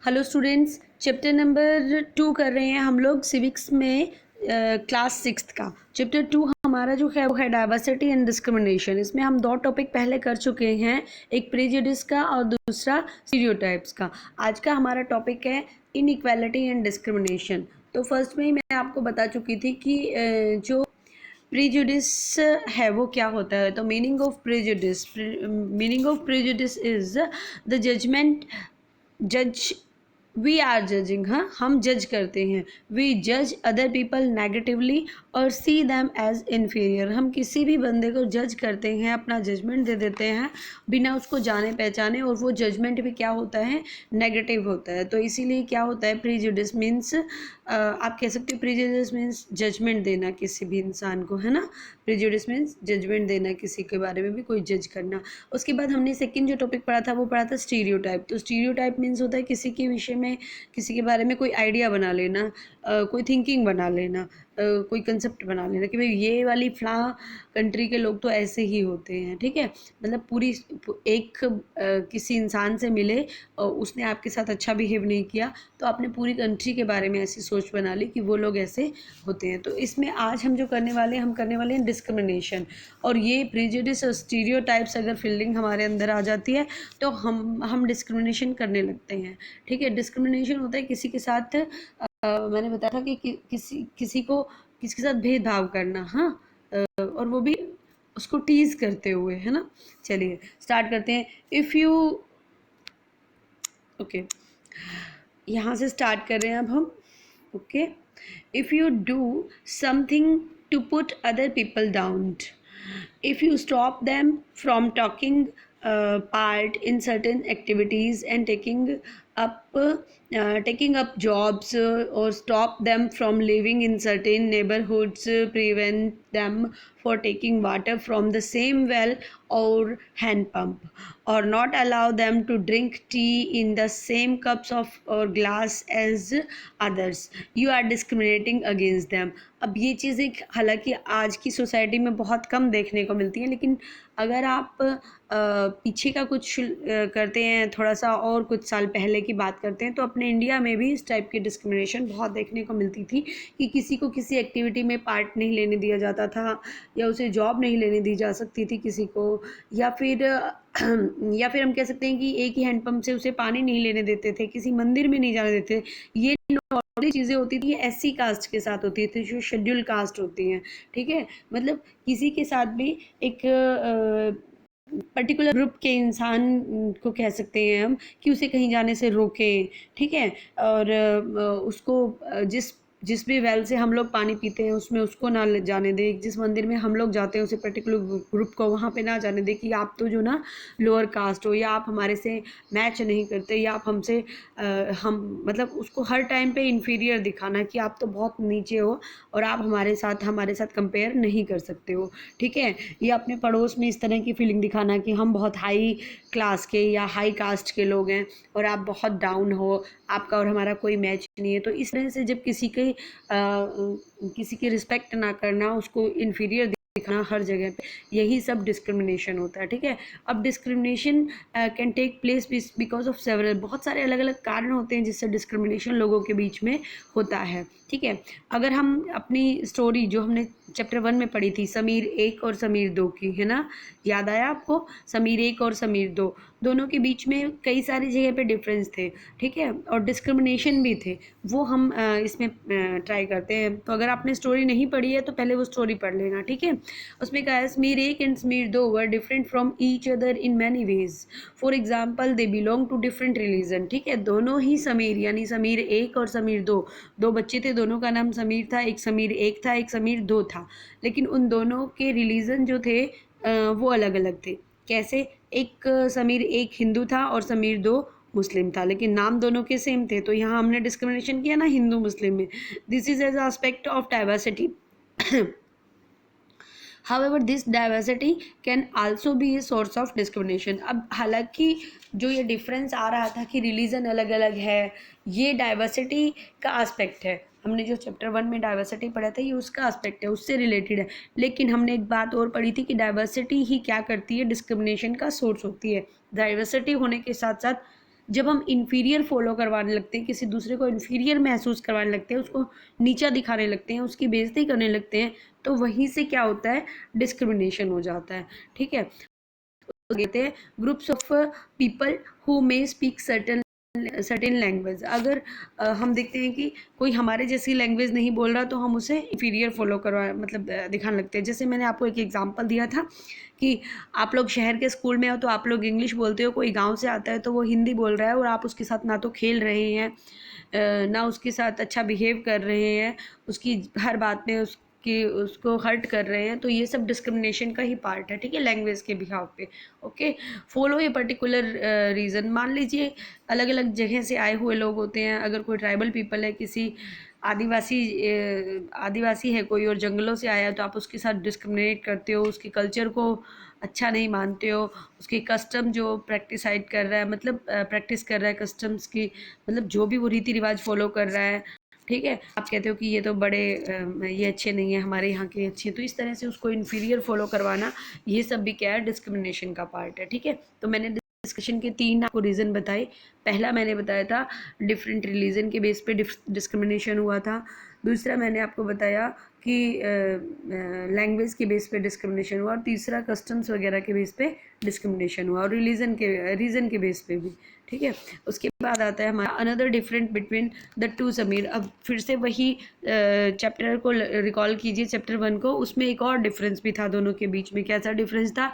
Hello students, chapter number 2 कर रहे हैं हम लोग सिविक्स में क्लास 6 का। चैप्टर 2 हमारा जो है वो है डाइवर्सिटी एंड डिस्क्रिमिनेशन। इसमें हम 2 टॉपिक पहले कर चुके हैं, एक प्रेजुडिस का और दूसरा स्टीरियोटाइप्स का। आज का हमारा टॉपिक है इनइक्वालिटी एंड डिस्क्रिमिनेशन। तो फर्स्ट में ही मैं आपको बता चुकी थी कि जो प्रेजुडिस है वो क्या होता है। तो meaning of prejudice is the judgment जज वी आर जजिंग। हाँ, हम जज करते हैं। वी जज अदर पीपल नेगेटिवली और सी दैम एज इन्फीरियर। हम किसी भी बंदे को जज करते हैं, अपना जजमेंट दे देते हैं बिना उसको जाने पहचाने, और वो जजमेंट भी क्या होता है, नेगेटिव होता है। तो इसीलिए क्या होता है, प्रीजुडिस मीन्स आप कह सकते हो प्रीजुडिस मीन्स जजमेंट देना किसी भी इंसान को, है ना। प्रीजुडिस मीन्स जजमेंट देना, किसी के बारे में भी कोई जज करना। उसके बाद हमने सेकंड जो टॉपिक पढ़ा था वो पढ़ा था स्टीरियोटाइप। तो स्टीरियोटाइप मीन्स होता है किसी के विषय में, किसी के बारे में कोई आइडिया बना लेना, कोई थिंकिंग बना लेना, कोई कंसेप्ट बना लेना कि भाई ये वाली फला कंट्री के लोग तो ऐसे ही होते हैं। ठीक है, मतलब पूरी एक किसी इंसान से मिले और उसने आपके साथ अच्छा बिहेव नहीं किया तो आपने पूरी कंट्री के बारे में ऐसी सोच बना ली कि वो लोग ऐसे होते हैं। तो इसमें आज हम जो करने वाले हैं, हम करने वाले हैं डिस्क्रिमिनेशन। और ये प्रेजुडिस और स्टीरियोटाइप्स अगर फील्डिंग हमारे अंदर आ जाती है तो हम डिस्क्रिमिनेशन करने लगते हैं। ठीक है, डिस्क्रिमिनेशन होता है किसी के साथ मैंने बताया था कि किसी के साथ भेदभाव करना। हाँ, और वो भी उसको टीज करते हुए, है ना। चलिए स्टार्ट करते हैं। इफ़ यू ओके, यहाँ से स्टार्ट कर रहे हैं अब हम। Okay, if you do something to put other people down, if you stop them from talking part in certain activities and taking up jobs, or stop them from living in certain neighborhoods, prevent them for taking water from the same well or hand pump, or not allow them to drink tea in the same cups of or glass as others, you are discriminating against them। अब ये चीज़ें हालांकि आज की society में बहुत कम देखने को मिलती हैं, लेकिन अगर आप पीछे का कुछ करते हैं, थोड़ा सा और कुछ साल पहले की बात करते हैं, तो अपने इंडिया में भी इस टाइप की डिस्क्रिमिनेशन बहुत देखने को मिलती थी कि किसी को किसी एक्टिविटी में पार्ट नहीं लेने दिया जाता था, या उसे जॉब नहीं लेने दी जा सकती थी किसी को, या फिर हम कह सकते हैं कि एक ही हैंडपम्प से उसे पानी नहीं लेने देते थे, किसी मंदिर में नहीं जाने देते। ये नॉर्मली चीज़ें होती थी, एससी कास्ट के साथ होती थी, जो शेड्यूल कास्ट होती हैं। ठीक है, मतलब किसी के साथ भी एक पर्टिकुलर ग्रुप के इंसान को कह सकते हैं हम कि उसे कहीं जाने से रोकें। ठीक है, और उसको जिस भी वेल से हम लोग पानी पीते हैं उसमें उसको ना जाने दें, जिस मंदिर में हम लोग जाते हैं उसे पर्टिकुलर ग्रुप को वहाँ पे ना जाने दें कि आप तो जो ना लोअर कास्ट हो, या आप हमारे से मैच नहीं करते, या आप हमसे हम मतलब उसको हर टाइम पे इन्फीरियर दिखाना कि आप तो बहुत नीचे हो और आप हमारे साथ कंपेयर नहीं कर सकते हो। ठीक है, या अपने पड़ोस में इस तरह की फीलिंग दिखाना कि हम बहुत हाई क्लास के या हाई कास्ट के लोग हैं और आप बहुत डाउन हो, आपका और हमारा कोई मैच नहीं है। तो इस तरह से जब किसी की रिस्पेक्ट ना करना, उसको इन्फीरियर दिखाना हर जगह पे, यही सब डिस्क्रिमिनेशन होता है। ठीक है, अब discrimination can take place because of several, बहुत सारे अलग अलग कारण होते हैं जिससे डिस्क्रिमिनेशन लोगों के बीच में होता है। ठीक है, अगर हम अपनी स्टोरी जो हमने चैप्टर 1 में पढ़ी थी, समीर 1 और समीर 2 की, है ना, याद आया आपको? समीर 1 और समीर 2 दोनों के बीच में कई सारी जगह पे डिफरेंस थे। ठीक है, और डिस्क्रिमिनेशन भी थे, वो हम इसमें ट्राई करते हैं। तो अगर आपने स्टोरी नहीं पढ़ी है तो पहले वो स्टोरी पढ़ लेना। ठीक है, उसमें कहा है Sameer 1 and Sameer 2 were different from each other in many ways, for example they belong to different religion. ठीक है, दोनों ही समीर यानी समीर 1 और समीर 2, दो बच्चे थे, दोनों का नाम समीर था, एक समीर 1 था, एक समीर 2 था, लेकिन उन दोनों के रिलीजन जो थे वो अलग अलग थे। कैसे? एक समीर 1 हिंदू था और समीर 2 मुस्लिम था, लेकिन नाम दोनों के सेम थे। तो यहाँ हमने डिस्क्रिमिनेशन किया ना हिंदू मुस्लिम में। This is as aspect of diversity. However, this diversity can also be a source of discrimination। अब हालांकि जो ये डिफरेंस आ रहा था कि रिलीजन अलग अलग है, ये डाइवर्सिटी का एस्पेक्ट है। हमने जो चैप्टर 1 में डाइवर्सिटी पढ़ा था ये उसका एस्पेक्ट है, उससे रिलेटेड है। लेकिन हमने एक बात और पढ़ी थी कि डाइवर्सिटी ही क्या करती है, डिस्क्रिमिनेशन का सोर्स होती है। डाइवर्सिटी होने के साथ साथ जब हम इन्फीरियर फॉलो करवाने लगते हैं, किसी दूसरे को इन्फीरियर महसूस करवाने लगते हैं, उसको नीचा दिखाने लगते हैं, उसकी बेइज्जती करने लगते हैं, तो वहीं से क्या होता है, डिस्क्रिमिनेशन हो जाता है। ठीक है, कहते हैं groups of people who may speak certain language. अगर हम देखते हैं कि कोई हमारे जैसी लैंग्वेज नहीं बोल रहा तो हम उसे इंफीरियर फॉलो करवा मतलब दिखाने लगते हैं। जैसे मैंने आपको एक एग्जांपल दिया था कि आप लोग शहर के स्कूल में हो तो आप लोग इंग्लिश बोलते हो, कोई गांव से आता है तो वो हिंदी बोल रहा है और आप उसके साथ ना तो खेल रहे हैं, ना उसके साथ अच्छा बिहेव कर रहे हैं, उसकी हर बात में उसको हर्ट कर रहे हैं, तो ये सब डिस्क्रिमिनेशन का ही पार्ट है। ठीक है, लैंग्वेज के बिहाव पे। Okay, follow a particular reason. मान लीजिए अलग अलग जगह से आए हुए लोग होते हैं, अगर कोई ट्राइबल पीपल है, किसी आदिवासी है कोई और जंगलों से आया है, तो आप उसके साथ डिस्क्रिमिनेट करते हो, उसके कल्चर को अच्छा नहीं मानते हो, उसके कस्टम जो प्रैक्टिसाइड कर रहा है, मतलब प्रैक्टिस कर रहा है कस्टम्स की, मतलब जो भी वो रीति रिवाज फॉलो कर रहा है, ठीक है, आप कहते हो कि ये तो बड़े ये अच्छे नहीं है, हमारे यहाँ के अच्छे हैं, तो इस तरह से उसको इन्फीरियर फॉलो करवाना, ये सब भी क्या है, डिस्क्रिमिनेशन का पार्ट है। ठीक है, तो मैंने डिस्कशन के 3 आपको रीज़न बताए। पहला मैंने बताया था डिफरेंट रिलीजन के बेस पे डिस्क्रिमिनेशन हुआ था। दूसरा मैंने आपको बताया कि लैंग्वेज के बेस पे डिस्क्रिमिनेशन हुआ, और तीसरा कस्टम्स वगैरह के बेस पे डिस्क्रिमिनेशन हुआ, और रीज़न के बेस पे भी। ठीक है, उसके बाद आता है हमारा another different between the two Sameer. अब फिर से वही चैप्टर को रिकॉल कीजिए, चैप्टर 1 को, उसमें एक और डिफरेंस भी था दोनों के बीच में। कैसा डिफरेंस था?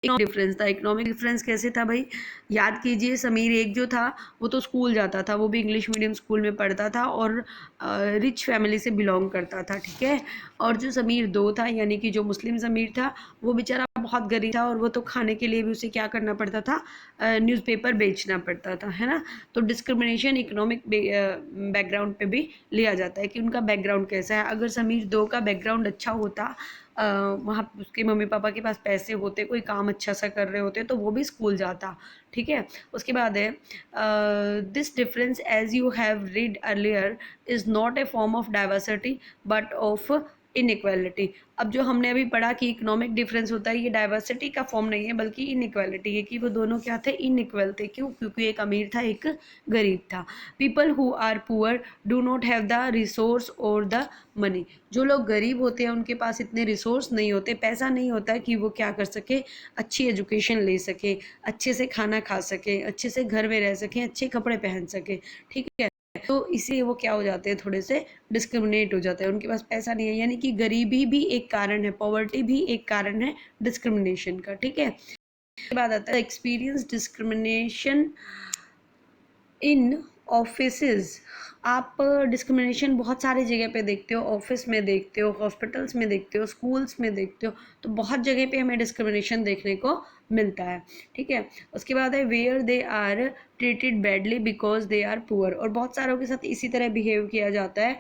इकोनॉमिक डिफरेंस कैसे था भाई? याद कीजिए, समीर एक जो था वो तो स्कूल जाता था, वो भी इंग्लिश मीडियम स्कूल में पढ़ता था और रिच फैमिली से बिलोंग करता था। ठीक है, और जो समीर 2 था, यानी कि जो मुस्लिम समीर था, वो बेचारा बहुत गरीब था, और वो तो खाने के लिए भी उसे क्या करना पड़ता था, न्यूज़पेपर बेचना पड़ता था, है ना। तो डिस्क्रिमिनेशन इकोनॉमिक बैकग्राउंड पे भी लिया जाता है कि उनका बैकग्राउंड कैसा है। अगर समीर 2 का बैकग्राउंड अच्छा होता, वहाँ उसके मम्मी पापा के पास पैसे होते, कोई काम अच्छा सा कर रहे होते, तो वो भी स्कूल जाता। ठीक है, उसके बाद है this difference as you have read earlier is not a form of diversity but of inequality. अब जो हमने अभी पढ़ा कि इकोनॉमिक डिफरेंस होता है, ये डाइवर्सिटी का फॉर्म नहीं है बल्कि इनइक्वालिटी है, कि वो दोनों क्या थे, इनइक्वल थे। क्यों? क्योंकि एक अमीर था, एक गरीब था। People who are poor do not have the resource और द मनी। जो लोग गरीब होते हैं उनके पास इतने रिसोर्स नहीं होते, पैसा नहीं होता है कि वो क्या कर सके, अच्छी एजुकेशन ले सके, अच्छे से खाना खा सके, अच्छे से घर में रह सकें, अच्छे कपड़े पहन सके। ठीक है, तो इसीलिए वो क्या हो जाते हैं, थोड़े से डिस्क्रिमिनेट हो जाते हैं, उनके पास पैसा नहीं है। यानी कि गरीबी भी एक कारण है, पॉवर्टी भी एक कारण है डिस्क्रिमिनेशन का। ठीक है, उसके बाद आता है एक्सपीरियंस डिस्क्रिमिनेशन इन ऑफिसेज। आप डिस्क्रिमिनेशन बहुत सारी जगह पे देखते हो, ऑफिस में देखते हो, हॉस्पिटल्स में देखते हो, स्कूल्स में देखते हो, तो बहुत जगह पे हमें डिस्क्रिमिनेशन देखने को मिलता है। ठीक है, उसके बाद है where they are treated badly because they are poor. और बहुत सारों के साथ इसी तरह बिहेव किया जाता है।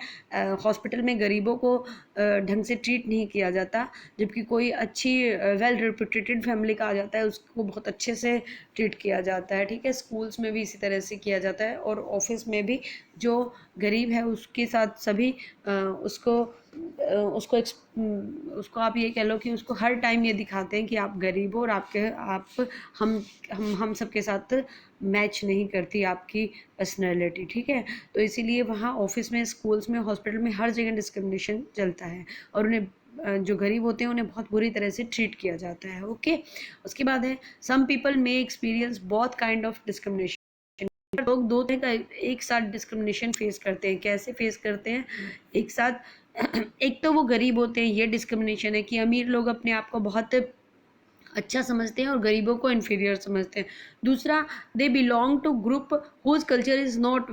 हॉस्पिटल में गरीबों को ढंग से ट्रीट नहीं किया जाता, जबकि कोई अच्छी वेल रिप्यूटेटेड फैमिली का आ जाता है, उसको बहुत अच्छे से ट्रीट किया जाता है। ठीक है, स्कूल्स में भी इसी तरह से किया जाता है, और ऑफिस में भी जो गरीब है उसके साथ सभी उसको आप ये कह लो कि उसको हर टाइम ये दिखाते हैं कि आप गरीब हो, और आप हम सबके साथ मैच नहीं करती आपकी पर्सनैलिटी। ठीक है, तो इसीलिए वहाँ ऑफिस में, स्कूल्स में, हॉस्पिटल में हर जगह डिस्क्रिमिनेशन चलता है, और उन्हें जो गरीब होते हैं उन्हें बहुत बुरी तरह से ट्रीट किया जाता है। ओके, उसके बाद है some people may experience both kind of discrimination. लोग दो तरह का एक साथ डिस्क्रिमिनेशन फेस करते हैं। कैसे फेस करते हैं एक साथ? एक तो वो गरीब होते हैं, ये डिस्क्रिमिनेशन है कि अमीर लोग अपने आप को बहुत अच्छा समझते हैं और गरीबों को इन्फीरियर समझते हैं। दूसरा, they belong to group whose culture is not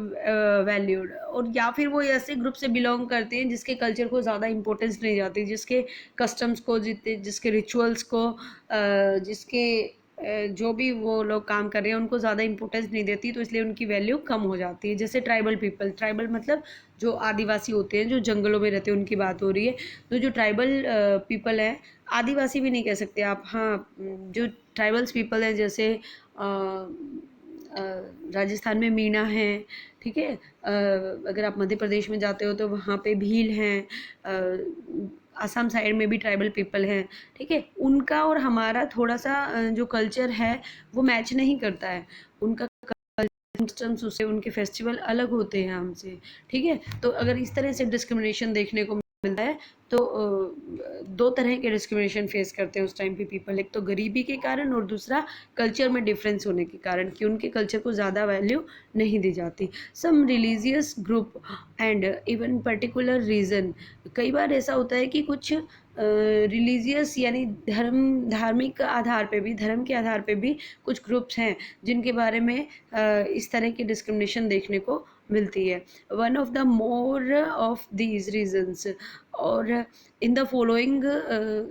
valued. और या फिर वो ऐसे ग्रुप से बिलोंग करते हैं जिसके कल्चर को ज़्यादा इंपॉर्टेंस नहीं जाती, जिसके कस्टम्स को, जिसके रिचुअल्स को, जिसके जो भी वो लोग काम कर रहे हैं उनको ज़्यादा इंपॉर्टेंस नहीं देती, तो इसलिए उनकी वैल्यू कम हो जाती है। जैसे ट्राइबल पीपल, ट्राइबल मतलब जो आदिवासी होते हैं, जो जंगलों में रहते हैं, उनकी बात हो रही है। तो जो ट्राइबल पीपल हैं, आदिवासी भी नहीं कह सकते आप, हाँ, जो ट्राइबल्स पीपल हैं, जैसे राजस्थान में मीणा है। ठीक है, अगर आप मध्य प्रदेश में जाते हो तो वहाँ पे भील हैं, आसाम साइड में भी ट्राइबल पीपल हैं। ठीक है, उनका और हमारा थोड़ा सा जो कल्चर है वो मैच नहीं करता है। उनका सिस्टम्स उससे उनके फेस्टिवल अलग होते हैं हमसे, ठीक है। तो अगर इस तरह से डिस्क्रिमिनेशन देखने को मिलता है तो दो तरह के डिस्क्रिमिनेशन फेस करते हैं उस टाइम पे पीपल, एक तो गरीबी के कारण और दूसरा कल्चर में डिफरेंस होने के कारण कि उनके कल्चर को ज़्यादा वैल्यू नहीं दी जाती। Some religious group and even particular region, कई बार ऐसा होता है कि कुछ रिलीजियस यानी धार्मिक आधार पे भी, धर्म के आधार पे भी कुछ ग्रुप्स हैं जिनके बारे में इस तरह की डिस्क्रिमिनेशन देखने को मिलती है। One of the more of these reasons, और in the following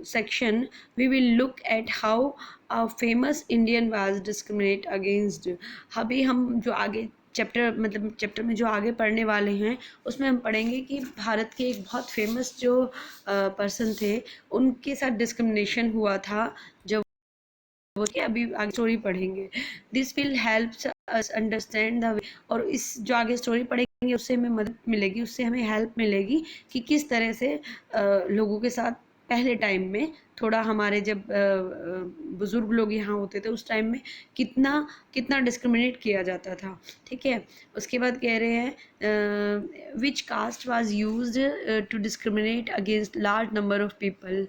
section we will look at how a famous Indian was discriminate against. अभी हम जो आगे चैप्टर में जो आगे पढ़ने वाले हैं उसमें हम पढ़ेंगे कि भारत के एक बहुत फेमस जो पर्सन थे उनके साथ डिस्क्रिमिनेशन हुआ था, जब वो कि अभी आगे स्टोरी पढ़ेंगे। This will help us understand the, और इस जो आगे स्टोरी पढ़ेंगे उससे हमें मदद मिलेगी, उससे हमें हेल्प मिलेगी कि किस तरह से लोगों के साथ पहले टाइम में, थोड़ा हमारे जब बुज़ुर्ग लोग यहाँ होते थे उस टाइम में कितना कितना डिस्क्रिमिनेट किया जाता था, ठीक है। उसके बाद कह रहे हैं which caste was used to discriminate against large number of people.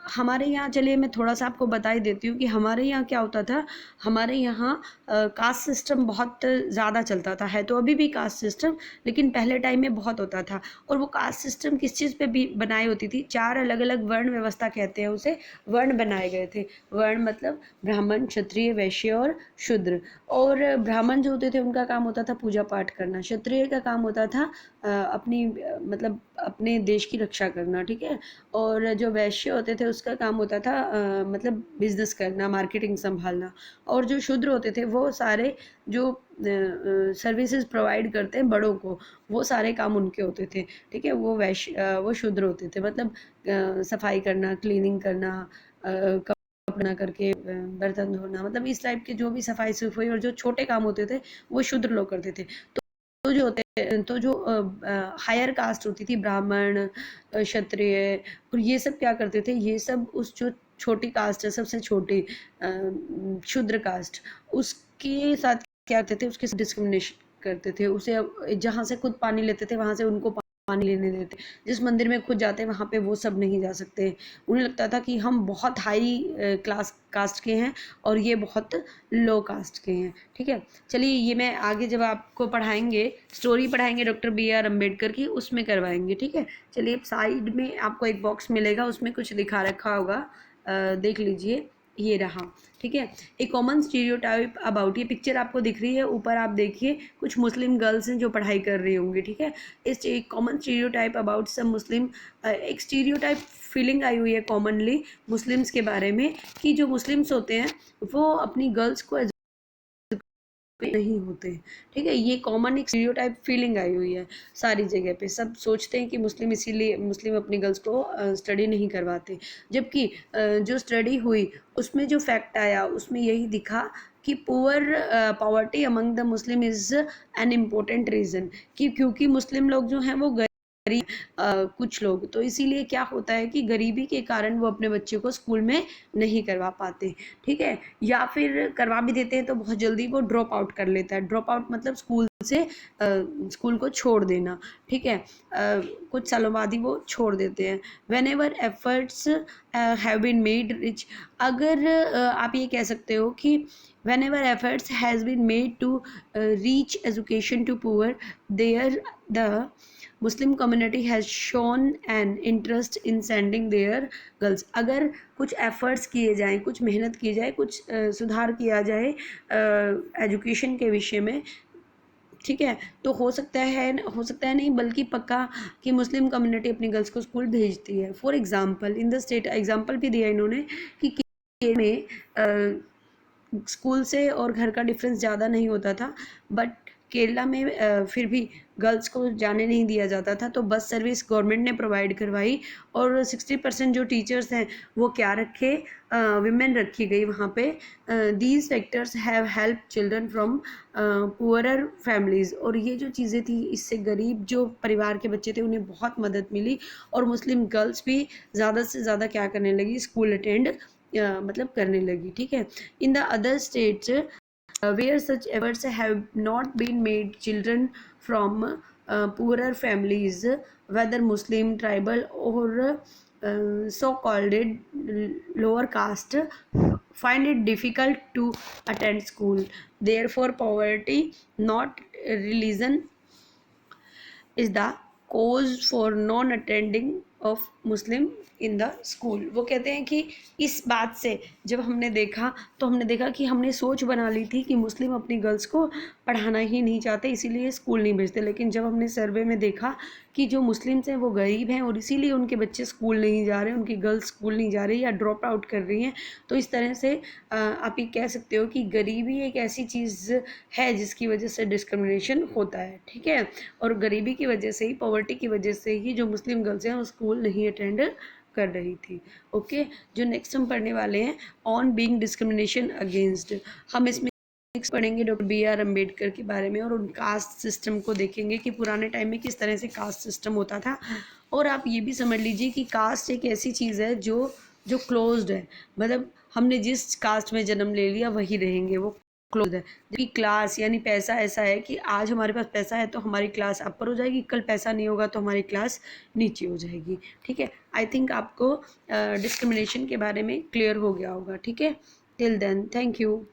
हमारे यहाँ, चलिए मैं थोड़ा सा आपको बता ही देती हूँ कि हमारे यहाँ क्या होता था। हमारे यहाँ कास्ट सिस्टम बहुत ज़्यादा चलता था, है तो अभी भी कास्ट सिस्टम, लेकिन पहले टाइम में बहुत होता था। और वो कास्ट सिस्टम किस चीज़ पे भी बनाई होती थी, 4 अलग अलग वर्ण व्यवस्था कहते हैं उसे, वर्ण बनाए गए थे। वर्ण मतलब ब्राह्मण, क्षत्रिय, वैश्य और शूद्र। और ब्राह्मण जो होते थे उनका काम होता था पूजा पाठ करना, क्षत्रिय का काम होता था अपनी मतलब अपने देश की रक्षा करना, ठीक है। और जो वैश्य होते थे उसका काम होता था मतलब बिजनेस करना, मार्केटिंग संभालना। और जो शूद्र होते थे वो सारे जो सर्विसेज प्रोवाइड करते हैं बड़ों को, वो सारे काम उनके होते थे, ठीक है। वो वो शूद्र होते थे, मतलब सफाई करना, क्लीनिंग करना, कपड़ा करके बर्तन धोना, मतलब इस टाइप के जो भी सफाई सफाई और जो छोटे काम होते थे वो शूद्र लोग करते थे। तो जो हायर कास्ट होती थी, ब्राह्मण, क्षत्रिय, और ये सब क्या करते थे, ये सब उस जो छोटी कास्ट है, सबसे छोटी शूद्र कास्ट, उसके साथ क्या करते थे, उसके साथ डिस्क्रिमिनेशन करते थे। उसे जहाँ से खुद पानी लेते थे वहाँ से उनको पानी लेने देते, जिस मंदिर में खुद जाते हैं वहाँ पे वो सब नहीं जा सकते। उन्हें लगता था कि हम बहुत हाई क्लास कास्ट के हैं और ये बहुत लो कास्ट के हैं, ठीक है। चलिए ये मैं आगे जब आपको पढ़ाएंगे, स्टोरी पढ़ाएंगे डॉक्टर बी आर अम्बेडकर की, उसमें करवाएंगे, ठीक है। चलिए साइड में आपको एक बॉक्स मिलेगा, उसमें कुछ लिखा रखा होगा, देख लीजिए, ये रहा, ठीक है। एक कॉमन स्टीरियोटाइप अबाउट, ये पिक्चर आपको दिख रही है ऊपर, आप देखिए कुछ मुस्लिम गर्ल्स हैं जो पढ़ाई कर रही होंगी, ठीक है। इस एक कॉमन स्टीरियोटाइप अबाउट सब मुस्लिम, एक स्टीरियोटाइप फीलिंग आई हुई है कॉमनली मुस्लिम्स के बारे में कि जो मुस्लिम्स होते हैं वो अपनी गर्ल्स को नहीं होते, ठीक है। ये कॉमन एक स्टीरियोटाइप फीलिंग आई हुई है सारी जगह पे, सब सोचते हैं कि मुस्लिम इसीलिए मुस्लिम अपनी गर्ल्स को स्टडी नहीं करवाते, जबकि जो स्टडी हुई उसमें जो फैक्ट आया उसमें यही दिखा कि poverty among the Muslim is an important reason, कि क्योंकि मुस्लिम लोग जो हैं वो गरीब कुछ लोग, तो इसीलिए क्या होता है कि गरीबी के कारण वो अपने बच्चे को स्कूल में नहीं करवा पाते, ठीक है। या फिर करवा भी देते हैं तो बहुत जल्दी वो ड्रॉप आउट कर लेता है। ड्रॉप आउट मतलब स्कूल से स्कूल को छोड़ देना, ठीक है। कुछ सालों बाद ही वो छोड़ देते हैं। Whenever efforts have been made rich, अगर आप ये कह सकते हो कि whenever efforts has been made to reach education to poor, there the Muslim community has shown an interest in sending their girls, अगर कुछ एफर्ट्स किए जाएं, कुछ मेहनत की जाए, कुछ सुधार किया जाए एजुकेशन के विषय में, ठीक है, तो हो सकता है नहीं बल्कि पक्का कि मुस्लिम कम्युनिटी अपनी गर्ल्स को स्कूल भेजती है। For example in the state, example भी दिया इन्होंने कि केरल में स्कूल से और घर का डिफरेंस ज़्यादा नहीं होता था, बट केरला में फिर भी गर्ल्स को जाने नहीं दिया जाता था, तो बस सर्विस गवर्नमेंट ने प्रोवाइड करवाई और 60% जो टीचर्स हैं वो क्या रखे, विमेन रखी गई वहाँ पे। These factors have help children from poorer families, और ये जो चीज़ें थी इससे गरीब जो परिवार के बच्चे थे उन्हें बहुत मदद मिली, और मुस्लिम गर्ल्स भी ज़्यादा से ज़्यादा क्या करने लगी, स्कूल अटेंड मतलब करने लगी, ठीक है। In the other states where such efforts have not been made, children from poorer families, whether Muslim, tribal, or so-called lower caste, find it difficult to attend school. Therefore, poverty, not religion, is the cause for non attending of Muslim in the school. वो कहते हैं कि इस बात से जब हमने देखा तो हमने देखा कि हमने सोच बना ली थी कि मुस्लिम अपनी गर्ल्स को पढ़ाना ही नहीं चाहते, इसीलिए स्कूल नहीं भेजते। लेकिन जब हमने सर्वे में देखा कि जो मुस्लिम्स हैं वो गरीब हैं और इसीलिए उनके बच्चे स्कूल नहीं जा रहे, उनकी गर्ल्स स्कूल नहीं जा रही या ड्रॉप आउट कर रही हैं, तो इस तरह से आप ये कह सकते हो कि गरीबी एक ऐसी चीज़ है जिसकी वजह से डिस्क्रिमिनेशन होता है। ठीक है, और गरीबी की वजह से ही, पॉवर्टी की वजह से ही जो मुस्लिम गर्ल्स हैं वो स्कूल नहीं अटेंड कर रही थी। ओके, जो नेक्स्ट हम पढ़ने वाले हैं ऑन बीइंग डिस्क्रिमिनेशन अगेंस्ट, हम इसमें नेक्स्ट पढ़ेंगे डॉक्टर बी आर अम्बेडकर के बारे में और उन कास्ट सिस्टम को देखेंगे कि पुराने टाइम में किस तरह से कास्ट सिस्टम होता था। और आप ये भी समझ लीजिए कि कास्ट एक ऐसी चीज़ है जो जो क्लोज्ड है, मतलब हमने जिस कास्ट में जन्म ले लिया वही रहेंगे, वो क्लोज है। जबकि क्लास यानी पैसा ऐसा है कि आज हमारे पास पैसा है तो हमारी क्लास अपर हो जाएगी, कल पैसा नहीं होगा तो हमारी क्लास नीचे हो जाएगी। ठीक है, आई थिंक आपको डिस्क्रिमिनेशन के बारे में क्लियर हो गया होगा। ठीक है, टिल देन थैंक यू।